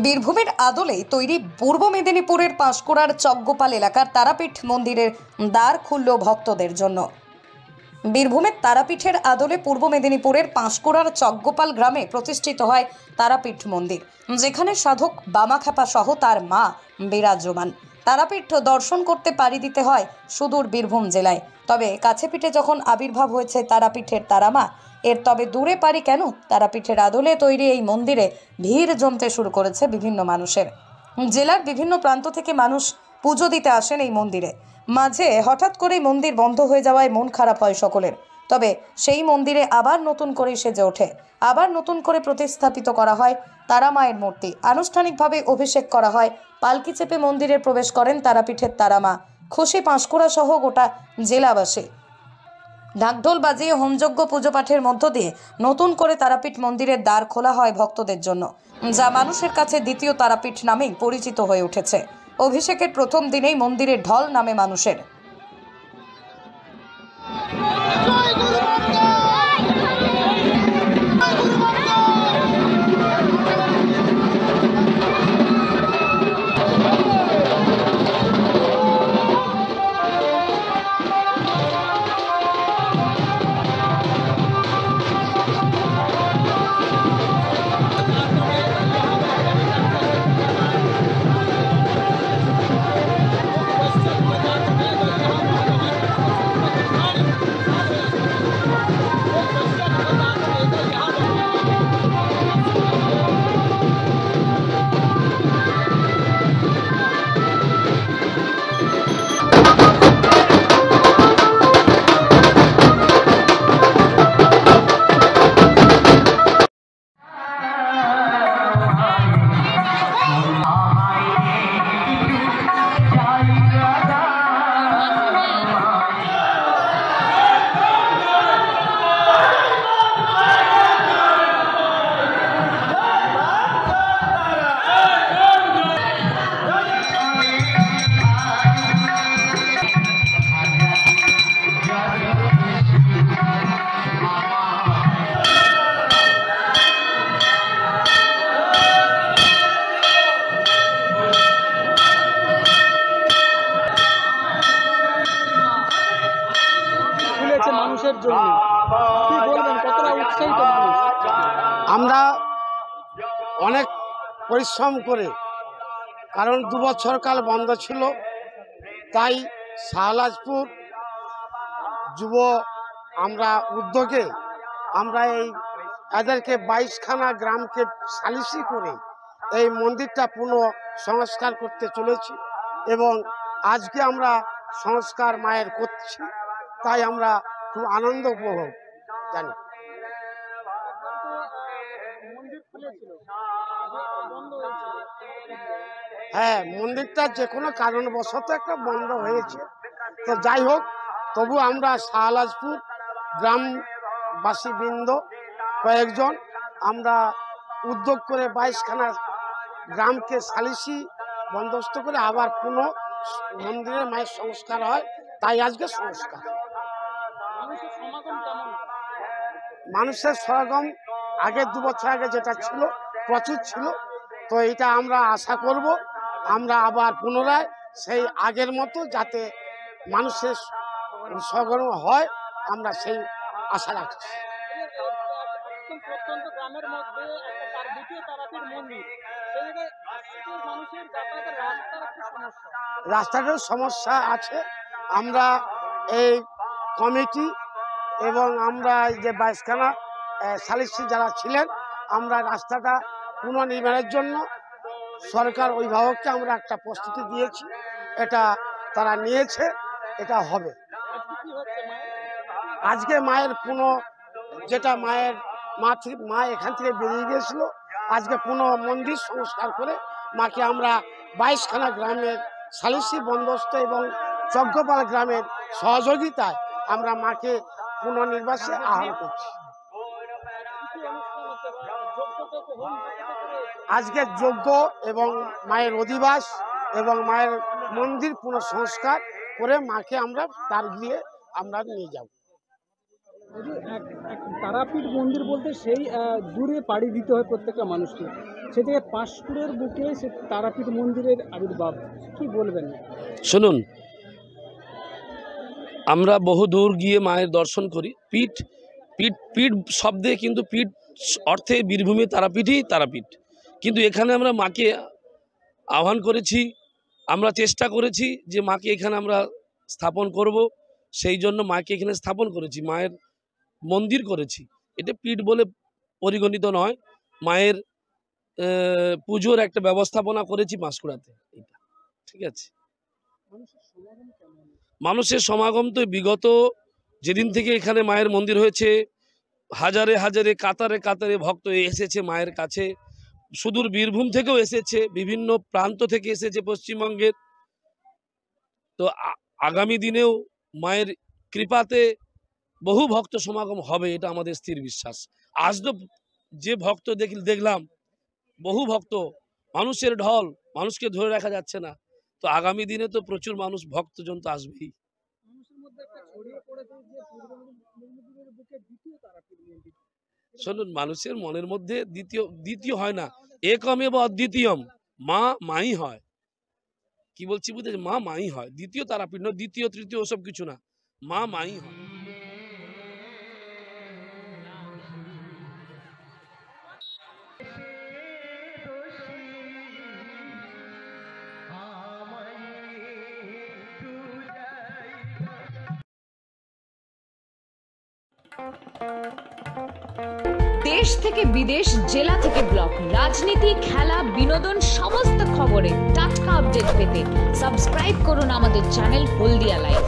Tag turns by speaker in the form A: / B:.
A: বীরভূমের আদলে তৈরি পূর্ব মেদিনীপুরের পাঁশকুড়ার চকগোপাল এলাকার তারাপীঠ মন্দিরের দ্বার খুলল ভক্তদের জন্য। বীরভূমের তারাপীঠের আদলে পূর্ব মেদিনীপুরের পাঁশকুড়ার চকগোপাল গ্রামে প্রতিষ্ঠিত হয় তারাপীঠ মন্দির, যেখানে সাধক বামাখ্যাপা সহ তার মা বিরাজমান। তারাপীঠ দর্শন করতে পাড়ি দিতে হয় সুদূর বীরভূম জেলায়। তবে কাছে পিঠে যখন আবির্ভাব হয়েছে তারাপীঠের তারামা, এর তবে দূরে পারি কেন? তারাপীঠের আদলে তৈরি এই মন্দিরে ভিড় জমতে শুরু করেছে বিভিন্ন মানুষের। জেলার বিভিন্ন প্রান্ত থেকে মানুষ পুজো দিতে আসেন এই মন্দিরে। মাঝে হঠাৎ করেই মন্দির বন্ধ হয়ে যাওয়ায় মন খারাপ হয় সকলের। তবে সেই মন্দিরে আবার নতুন করে সেজে ওঠে, আবার নতুন করে প্রতিস্থাপিত করা হয় তারা মায়ের মূর্তি। আনুষ্ঠানিকভাবে অভিষেক করা হয়, পালকি চেপে মন্দিরে প্রবেশ করেন তারাপীঠের তারামা। খুশি পাঁশকুড়া সহ গোটা জেলাবাসী। ঢাকঢোল বাজিয়ে হোমযজ্ঞ পুজো পাঠের মধ্য দিয়ে নতুন করে তারাপীঠ মন্দিরের দ্বার খোলা হয় ভক্তদের জন্য, যা মানুষের কাছে দ্বিতীয় তারাপীঠ নামেই পরিচিত হয়ে উঠেছে। অভিষেকের প্রথম দিনেই মন্দিরে ঢল নামে মানুষের।
B: মানুষের জন্য কি বলবেন, কতটা উৎসাহিত মানুষ?
C: আমরা অনেক পরিশ্রম করে, কারণ 2 বছর কাল বন্ধ ছিল, তাই শাহলাজপুর যুব আমরা উদ্যোগে আমরা এদেরকে 22খানা গ্রামকে সালিসি করে এই মন্দিরটা পুনঃ সংস্কার করতে চলেছি এবং আজকে আমরা সংস্কার মায়ের করছি, তাই আমরা খুব আনন্দ উপভোগ জানি। হ্যাঁ, মন্দিরটা যে কোনো কারণবশত একটা বন্ধ হয়েছে, তো যাই হোক, তবু আমরা শাহলাজপুর গ্রামবাসী বৃন্দ কয়েকজন আমরা উদ্যোগ করে 22খানা গ্রামকে সালিসি বন্দোবস্ত করে আবার পুনঃ মন্দিরের মায়ের সংস্কার হয়, তাই আজকে সংস্কার। মানুষের সমাগম আগে 2 বছর আগে যেটা ছিল প্রচুর ছিল, তো এটা আমরা আশা করব আমরা আবার পুনরায় সেই আগের মতো যাতে মানুষের সমাগম হয়, আমরা সেই আশা রাখছি। রাস্তাটার সমস্যা আছে, আমরা এই কমিটি এবং আমরা যে 22খানা সালিসি যারা ছিলেন, আমরা রাস্তাটা পুনর্নির্মাণের জন্য সরকার অভিভাবককে আমরা একটা প্রস্তুতি দিয়েছি, এটা তারা নিয়েছে, এটা হবে। আজকে মায়ের যেটা মায়ের মা এখান থেকে বেরিয়ে গিয়েছিল, আজকে পুনঃ মন্দির সংস্কার করে মাকে আমরা 22খানা গ্রামের সালিসি বন্দোবস্ত এবং চকগোপাল গ্রামের সহযোগিতায় আমরা মাকে পুনর্নির্বাসে আহ্বান করছি। আজকে যজ্ঞ এবং মায়ের অধিবাস এবং মায়ের মন্দির পুনঃসংস্কার করে মাকে আমরা তার গিয়ে আমরা নিয়ে যাব।
B: তারাপীঠ মন্দির বলতে সেই দূরে পাড়ি দিতে হয় প্রত্যেকটা মানুষকে, সে থেকে পাঁশকুড়ের বুকে সে তারাপীঠ মন্দিরের আবির্ভাব, কি বলবেন?
D: শুনুন, আমরা বহু দূর গিয়ে মায়ের দর্শন করি। পীঠ পীঠ পীঠ শব্দে কিন্তু পীঠ অর্থে বীরভূমে তারাপীঠই তারাপীঠ, কিন্তু এখানে আমরা মাকে আহ্বান করেছি, আমরা চেষ্টা করেছি যে মাকে এখানে আমরা স্থাপন করব, সেই জন্য মাকে এখানে স্থাপন করেছি, মায়ের মন্দির করেছি। এটা পীঠ বলে পরিগণিত নয়, মায়ের পুজোর একটা ব্যবস্থাপনা করেছি পাঁশকুড়াতে, এটা ঠিক আছে। মানুষের সমাগম তো বিগত যেদিন থেকে এখানে মায়ের মন্দির হয়েছে, হাজারে হাজারে কাতারে কাতারে ভক্ত এসেছে মায়ের কাছে। সুদূর বীরভূম থেকেও এসেছে, বিভিন্ন প্রান্ত থেকে এসেছে পশ্চিমবঙ্গের। তো আগামী দিনেও মায়ের কৃপাতে বহু ভক্ত সমাগম হবে, এটা আমাদের স্থির বিশ্বাস। আজ তো যে ভক্ত দেখলাম, বহু ভক্ত, মানুষের ঢল, মানুষকে ধরে রাখা যাচ্ছে না। তো আগামী দিনে তো প্রচুর মানুষ ভক্তজন তো আসবেই। শুনুন, মানুষের মনের মধ্যে দ্বিতীয় হয় না, একমেব অদ্বিতীয়ম, মা মাই হয়। কি বলছি বুঝতে, মা মাই হয়, দ্বিতীয় তারাপীঠ নয়, দ্বিতীয় তৃতীয় ওসব কিছু না, মা মাই হয়।
E: দেশ থেকে বিদেশ, জেলা থেকে ব্লক, রাজনীতি, খেলা, বিনোদন, সমস্ত খবরে টাটকা আপডেট পেতে সাবস্ক্রাইব করুন আমাদের চ্যানেল হলদিয়া লাইভ।